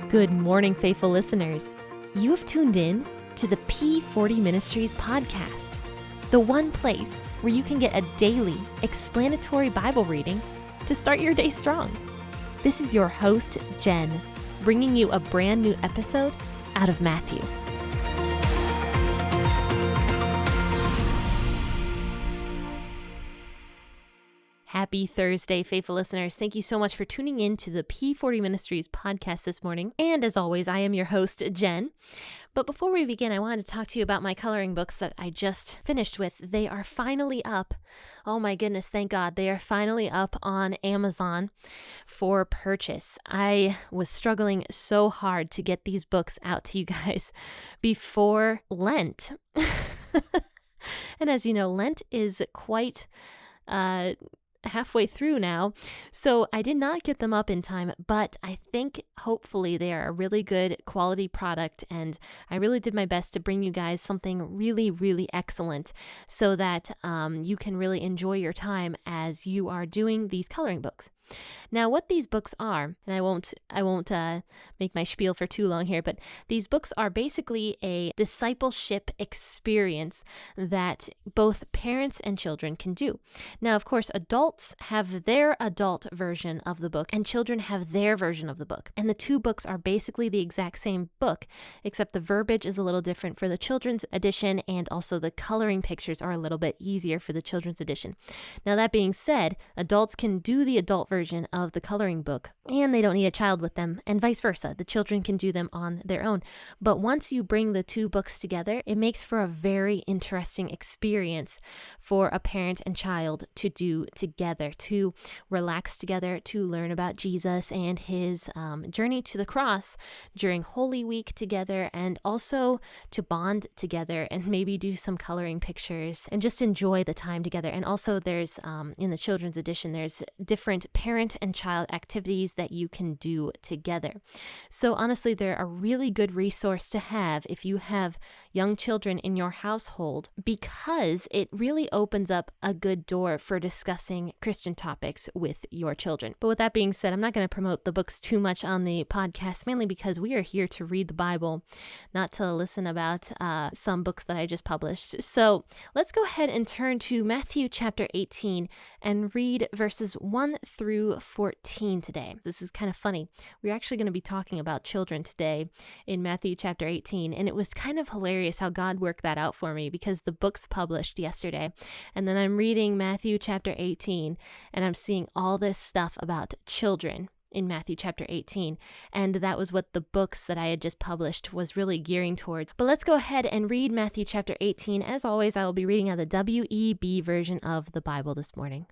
Good morning, faithful listeners. You have tuned in to the P40 Ministries podcast, the one place where you can get a daily explanatory Bible reading to start your day strong. This is your host, Jen, bringing you a brand new episode out of Matthew. Happy Thursday, faithful listeners. Thank you so much for tuning in to the P40 Ministries podcast this morning. And as always, I am your host, Jen. But before we begin, I wanted to talk to you about my coloring books that I just finished with. They are finally up. Oh my goodness, thank God. They are finally up on Amazon for purchase. I was struggling so hard to get these books out to you guys before Lent. And as you know, Lent is quite halfway through now, so I did not get them up in time, but I think hopefully they are a really good quality product, and I really did my best to bring you guys something really, really excellent so that you can really enjoy your time as you are doing these coloring books. Now, what these books are, and I won't make my spiel for too long here, but these books are basically a discipleship experience that both parents and children can do. Now, of course, adults have their adult version of the book and children have their version of the book. And the two books are basically the exact same book, except the verbiage is a little different for the children's edition, and also the coloring pictures are a little bit easier for the children's edition. Now, that being said, adults can do the adult version of the coloring book, and they don't need a child with them, and vice versa. The children can do them on their own. But once you bring the two books together, it makes for a very interesting experience for a parent and child to do together, to relax together, to learn about Jesus and his journey to the cross during Holy Week together, and also to bond together and maybe do some coloring pictures and just enjoy the time together. And also there's, in the children's edition, there's different parent and child activities that you can do together. So honestly, they're a really good resource to have if you have young children in your household, because it really opens up a good door for discussing Christian topics with your children. But with that being said, I'm not going to promote the books too much on the podcast, mainly because we are here to read the Bible, not to listen about some books that I just published. So let's go ahead and turn to Matthew chapter 18 and read verses 1 through 14 today. This is kind of funny. We're actually going to be talking about children today in Matthew chapter 18, and it was kind of hilarious how God worked that out for me, because the book's published yesterday, and then I'm reading Matthew chapter 18, and I'm seeing all this stuff about children in Matthew chapter 18, and that was what the books that I had just published was really gearing towards. But let's go ahead and read Matthew chapter 18. As always, I will be reading out the WEB version of the Bible this morning.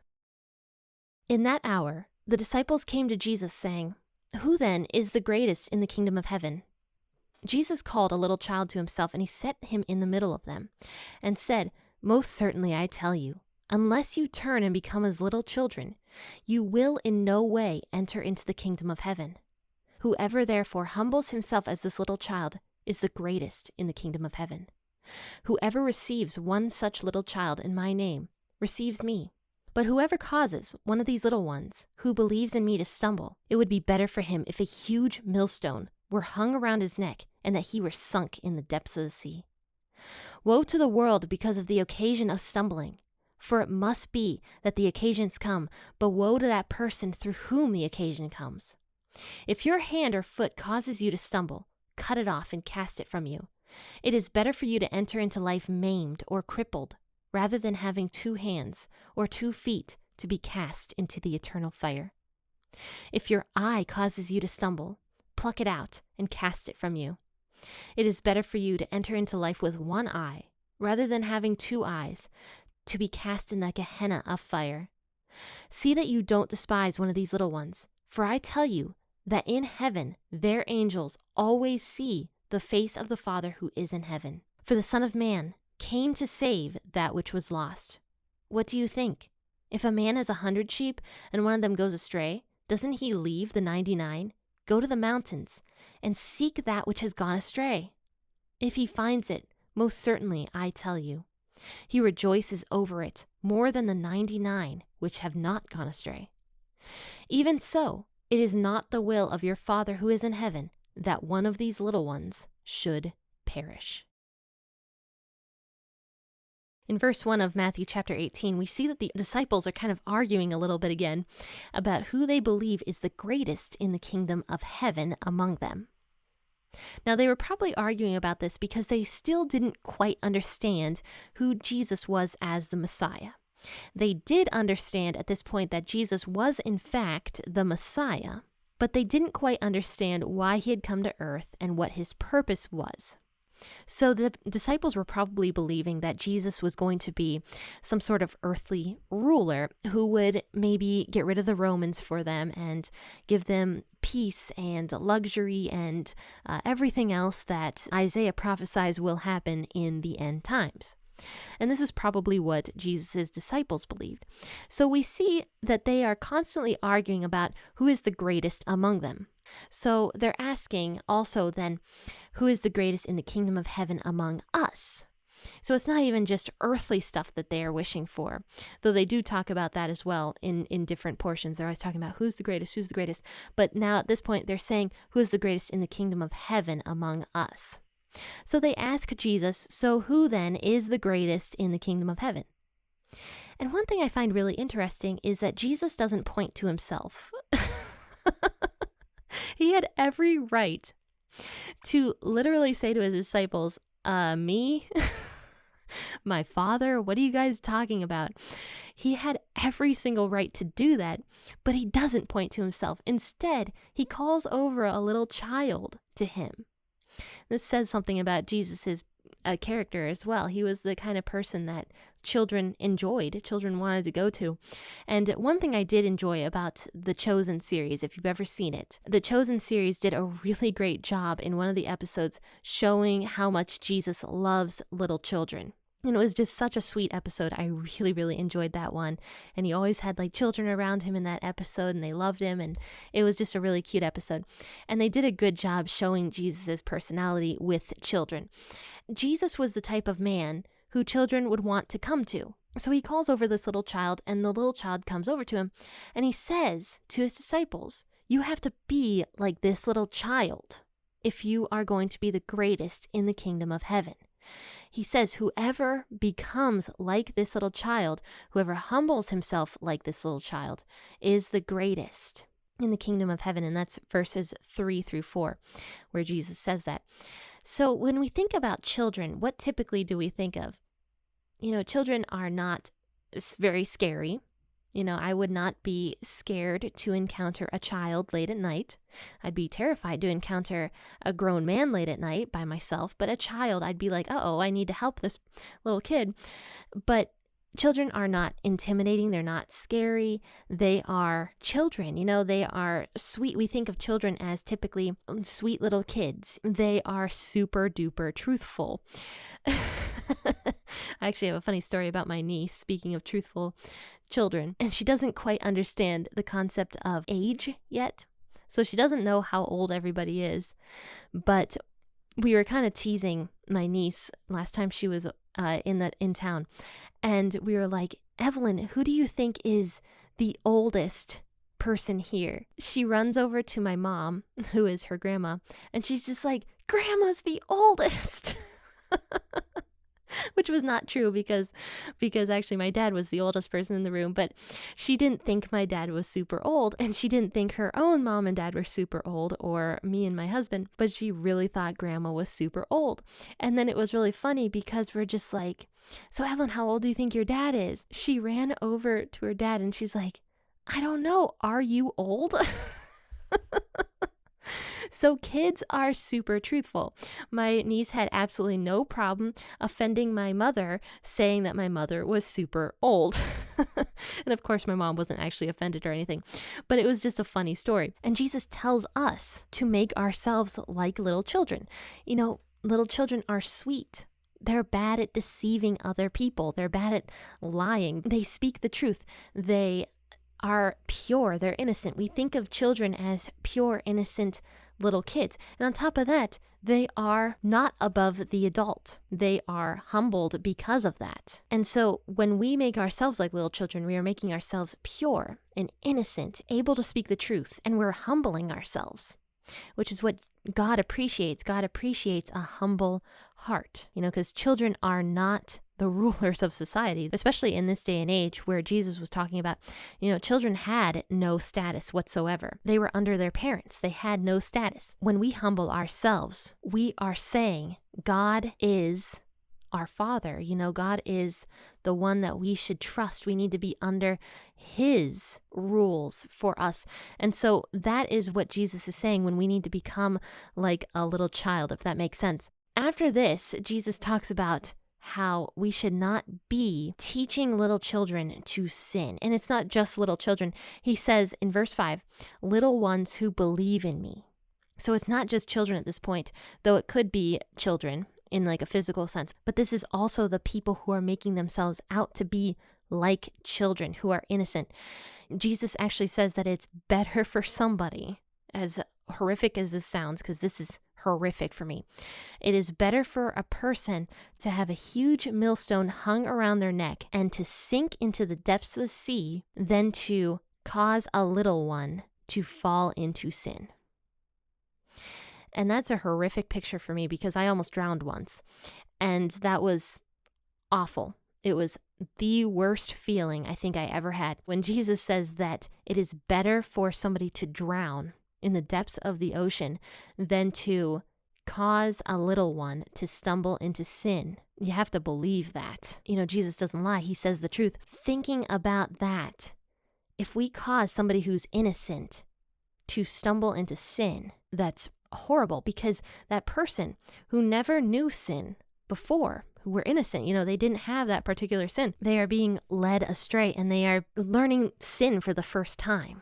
In that hour, the disciples came to Jesus saying, "Who then is the greatest in the kingdom of heaven?" Jesus called a little child to himself, and he set him in the middle of them, and said, "Most certainly I tell you, unless you turn and become as little children, you will in no way enter into the kingdom of heaven. Whoever therefore humbles himself as this little child is the greatest in the kingdom of heaven. Whoever receives one such little child in my name receives me. But whoever causes one of these little ones who believes in me to stumble, it would be better for him if a huge millstone were hung around his neck and that he were sunk in the depths of the sea. Woe to the world because of the occasion of stumbling, for it must be that the occasions come, but woe to that person through whom the occasion comes. If your hand or foot causes you to stumble, cut it off and cast it from you. It is better for you to enter into life maimed or crippled, rather than having 2 hands or 2 feet to be cast into the eternal fire. If your eye causes you to stumble, pluck it out and cast it from you. It is better for you to enter into life with 1 eye, rather than having 2 eyes, to be cast in the Gehenna of fire. See that you don't despise one of these little ones, for I tell you that in heaven their angels always see the face of the Father who is in heaven. For the Son of Man came to save that which was lost. What do you think? If a man has 100 sheep and one of them goes astray, doesn't he leave the 99, go to the mountains, and seek that which has gone astray? If he finds it, most certainly I tell you, he rejoices over it more than the 99 which have not gone astray. Even so, it is not the will of your Father who is in heaven that one of these little ones should perish. In verse 1 of Matthew chapter 18, we see that the disciples are kind of arguing a little bit again about who they believe is the greatest in the kingdom of heaven among them. Now, they were probably arguing about this because they still didn't quite understand who Jesus was as the Messiah. They did understand at this point that Jesus was in fact the Messiah, but they didn't quite understand why he had come to earth and what his purpose was. So the disciples were probably believing that Jesus was going to be some sort of earthly ruler who would maybe get rid of the Romans for them and give them peace and luxury and everything else that Isaiah prophesies will happen in the end times. And this is probably what Jesus' disciples believed. So we see that they are constantly arguing about who is the greatest among them. So they're asking also then, who is the greatest in the kingdom of heaven among us? So it's not even just earthly stuff that they are wishing for, though they do talk about that as well in different portions. They're always talking about who's the greatest. But now at this point, they're saying, who is the greatest in the kingdom of heaven among us? So they ask Jesus, so who then is the greatest in the kingdom of heaven? And one thing I find really interesting is that Jesus doesn't point to himself. He had every right to literally say to his disciples, me, my Father, what are you guys talking about? He had every single right to do that, but he doesn't point to himself. Instead, he calls over a little child to him. This says something about Jesus's character as well. He was the kind of person that children enjoyed, children wanted to go to. And one thing I did enjoy about the Chosen series, if you've ever seen it, the Chosen series did a really great job in one of the episodes showing how much Jesus loves little children. And it was just such a sweet episode. I really, really enjoyed that one. And he always had like children around him in that episode and they loved him. And it was just a really cute episode. And they did a good job showing Jesus's personality with children. Jesus was the type of man who children would want to come to. So he calls over this little child and the little child comes over to him and he says to his disciples, you have to be like this little child if you are going to be the greatest in the kingdom of heaven. He says, whoever becomes like this little child, whoever humbles himself like this little child, is the greatest in the kingdom of heaven. And that's verses 3-4, where Jesus says that. So when we think about children, what typically do we think of? You know, children are not very scary. You know, I would not be scared to encounter a child late at night. I'd be terrified to encounter a grown man late at night by myself. But a child, I'd be like, uh-oh, I need to help this little kid. But children are not intimidating. They're not scary. They are children. You know, they are sweet. We think of children as typically sweet little kids. They are super duper truthful. I actually have a funny story about my niece, speaking of truthful children, and she doesn't quite understand the concept of age yet. So she doesn't know how old everybody is. But we were kind of teasing my niece last time she was in town. And we were like, Evelyn, who do you think is the oldest person here? She runs over to my mom, who is her grandma, and she's just like, Grandma's the oldest. Which was not true because actually my dad was the oldest person in the room, but she didn't think my dad was super old, and she didn't think her own mom and dad were super old, or me and my husband, but she really thought Grandma was super old. And then it was really funny because we're just like, so Evelyn, how old do you think your dad is? She ran over to her dad and she's like, I don't know, are you old? So kids are super truthful. My niece had absolutely no problem offending my mother, saying that my mother was super old. And of course, my mom wasn't actually offended or anything, but it was just a funny story. And Jesus tells us to make ourselves like little children. You know, little children are sweet. They're bad at deceiving other people. They're bad at lying. They speak the truth. They are pure. They're innocent. We think of children as pure, innocent little kids. And on top of that, they are not above the adult. They are humbled because of that. And so when we make ourselves like little children, we are making ourselves pure and innocent, able to speak the truth, and we're humbling ourselves, which is what God appreciates a humble heart, because children are not the rulers of society, especially in this day and age where Jesus was talking about, children had no status whatsoever. They were under their parents. They had no status. When we humble ourselves, we are saying God is our Father. God is the one that we should trust. We need to be under His rules for us. And so that is what Jesus is saying when we need to become like a little child, if that makes sense. After this, Jesus talks about how we should not be teaching little children to sin. And it's not just little children. He says in verse 5, little ones who believe in me. So it's not just children at this point, though it could be children in like a physical sense. But this is also the people who are making themselves out to be like children, who are innocent. Jesus actually says that it's better for somebody, as horrific as this sounds, because this is horrific for me. It is better for a person to have a huge millstone hung around their neck and to sink into the depths of the sea than to cause a little one to fall into sin. And that's a horrific picture for me because I almost drowned once. And that was awful. It was the worst feeling I think I ever had. When Jesus says that it is better for somebody to drown in the depths of the ocean than to cause a little one to stumble into sin. You have to believe that. Jesus doesn't lie. He says the truth. Thinking about that, if we cause somebody who's innocent to stumble into sin, that's horrible, because that person who never knew sin before, who were innocent, they didn't have that particular sin. They are being led astray and they are learning sin for the first time.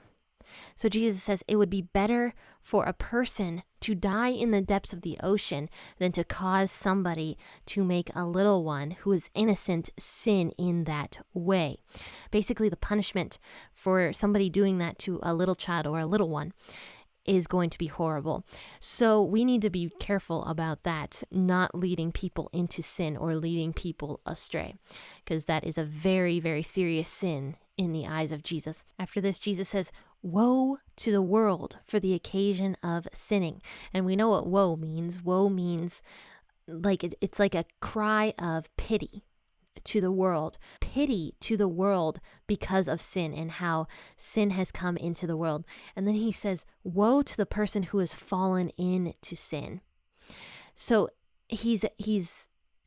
So Jesus says it would be better for a person to die in the depths of the ocean than to cause somebody to make a little one who is innocent sin in that way. Basically, the punishment for somebody doing that to a little child or a little one is going to be horrible. So we need to be careful about that, not leading people into sin or leading people astray, because that is a very, very serious sin in the eyes of Jesus. After this, Jesus says, woe to the world for the occasion of sinning. And we know what woe means. Woe means it's like a cry of pity to the world. Pity to the world because of sin and how sin has come into the world. And then he says, woe to the person who has fallen into sin. So he's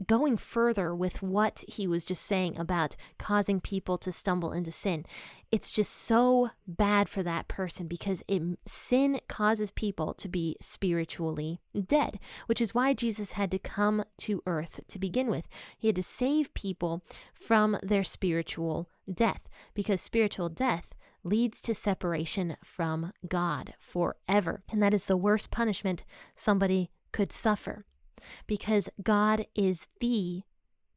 going further with what he was just saying about causing people to stumble into sin. It's just so bad for that person because sin causes people to be spiritually dead, which is why Jesus had to come to earth to begin with. He had to save people from their spiritual death, because spiritual death leads to separation from God forever. And that is the worst punishment somebody could suffer, because God is the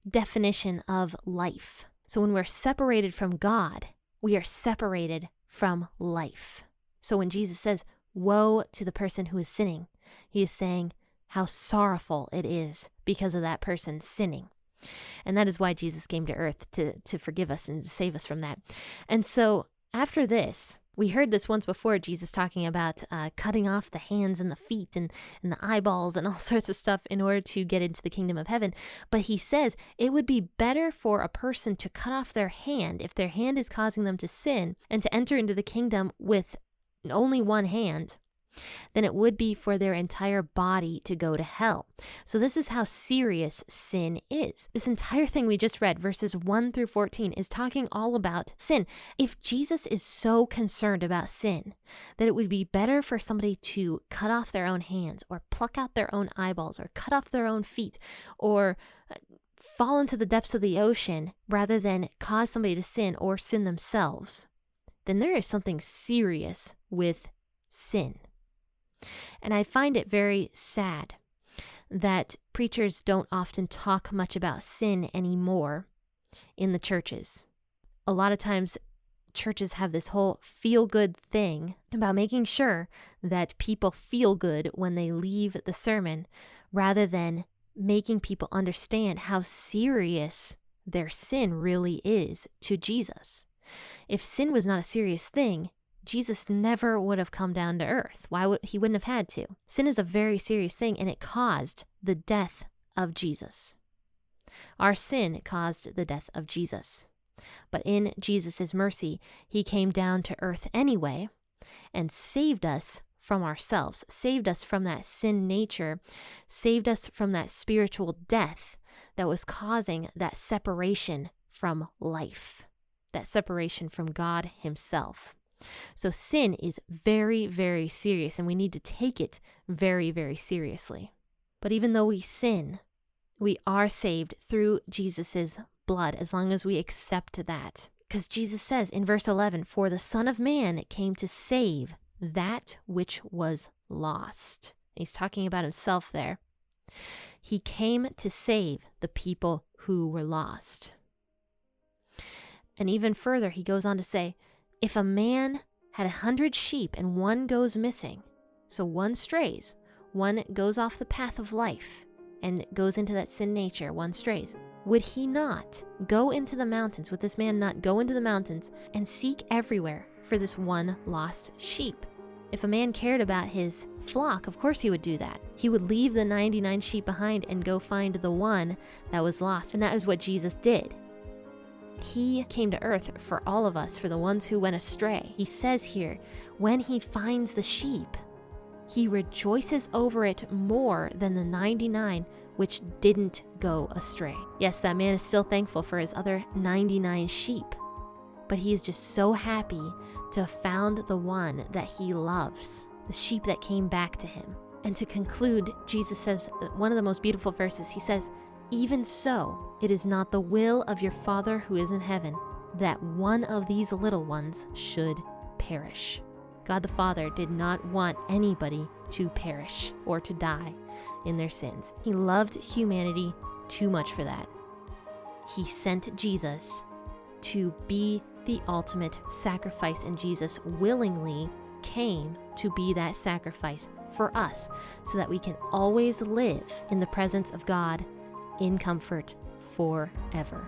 definition of life. So when we're separated from God, we are separated from life. So when Jesus says, woe to the person who is sinning, he is saying how sorrowful it is because of that person sinning. And that is why Jesus came to earth, to forgive us and to save us from that. And so after this, we heard this once before, Jesus talking about cutting off the hands and the feet and the eyeballs and all sorts of stuff in order to get into the kingdom of heaven. But he says it would be better for a person to cut off their hand if their hand is causing them to sin and to enter into the kingdom with only one hand than it would be for their entire body to go to hell. So this is how serious sin is. This entire thing we just read, verses 1 through 14, is talking all about sin. If Jesus is so concerned about sin that it would be better for somebody to cut off their own hands or pluck out their own eyeballs or cut off their own feet or fall into the depths of the ocean rather than cause somebody to sin or sin themselves, then there is something serious with sin. And I find it very sad that preachers don't often talk much about sin anymore in the churches. A lot of times churches have this whole feel-good thing about making sure that people feel good when they leave the sermon, rather than making people understand how serious their sin really is to Jesus. If sin was not a serious thing, Jesus never would have come down to earth. He wouldn't have had to. Sin is a very serious thing, and it caused the death of Jesus. Our sin caused the death of Jesus. But in Jesus' mercy, he came down to earth anyway and saved us from ourselves, saved us from that sin nature, saved us from that spiritual death that was causing that separation from life, that separation from God himself. So sin is very, very serious, and we need to take it very, very seriously. But even though we sin, we are saved through Jesus' blood, as long as we accept that. Because Jesus says in verse 11, "For the Son of Man came to save that which was lost." He's talking about himself there. He came to save the people who were lost. And even further, he goes on to say, if a man had 100 sheep and one goes missing, so one strays, one goes off the path of life and goes into that sin nature, one strays, would he not go into the mountains, would this man not go into the mountains and seek everywhere for this one lost sheep? If a man cared about his flock, of course he would do that. He would leave the 99 sheep behind and go find the one that was lost. And that is what Jesus did. He came to earth for all of us, for the ones who went astray. He says here, when he finds the sheep, he rejoices over it more than the 99 which didn't go astray. Yes, that man is still thankful for his other 99 sheep, but he is just so happy to have found the one that he loves, the sheep that came back to him. And to conclude, Jesus says one of the most beautiful verses. He says, "Even so, it is not the will of your Father who is in heaven that one of these little ones should perish." God the Father did not want anybody to perish or to die in their sins. He loved humanity too much for that. He sent Jesus to be the ultimate sacrifice, and Jesus willingly came to be that sacrifice for us so that we can always live in the presence of God in comfort forever.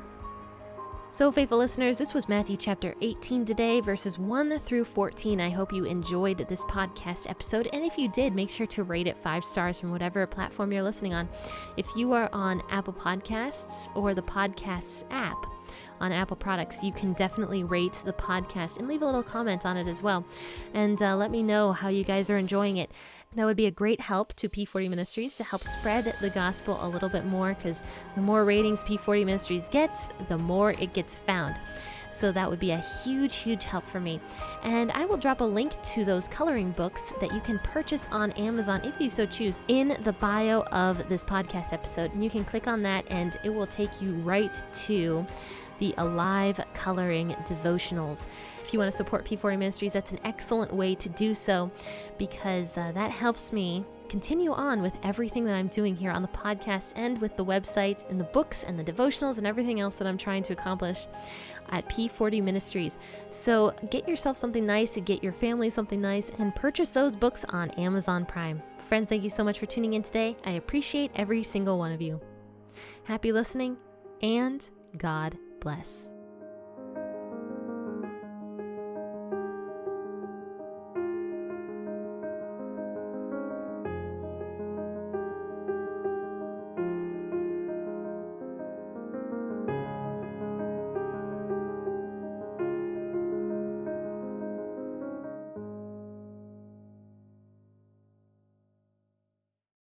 So, faithful listeners, this was Matthew chapter 18 today, verses 1 through 14. I hope you enjoyed this podcast episode. And if you did, make sure to rate it 5 stars from whatever platform you're listening on. If you are on Apple Podcasts or the Podcasts app on Apple products, you can definitely rate the podcast and leave a little comment on it as well. And let me know how you guys are enjoying it. That would be a great help to P40 Ministries to help spread the gospel a little bit more, because the more ratings P40 Ministries gets, the more it gets found. So that would be a huge, huge help for me. And I will drop a link to those coloring books that you can purchase on Amazon if you so choose in the bio of this podcast episode. And you can click on that and it will take you right to the Alive Coloring Devotionals. If you want to support P40 Ministries, that's an excellent way to do so, because that helps me continue on with everything that I'm doing here on the podcast and with the website and the books and the devotionals and everything else that I'm trying to accomplish at P40 Ministries. So get yourself something nice, get your family something nice, and purchase those books on Amazon Prime. Friends, thank you so much for tuning in today. I appreciate every single one of you. Happy listening, and God bless.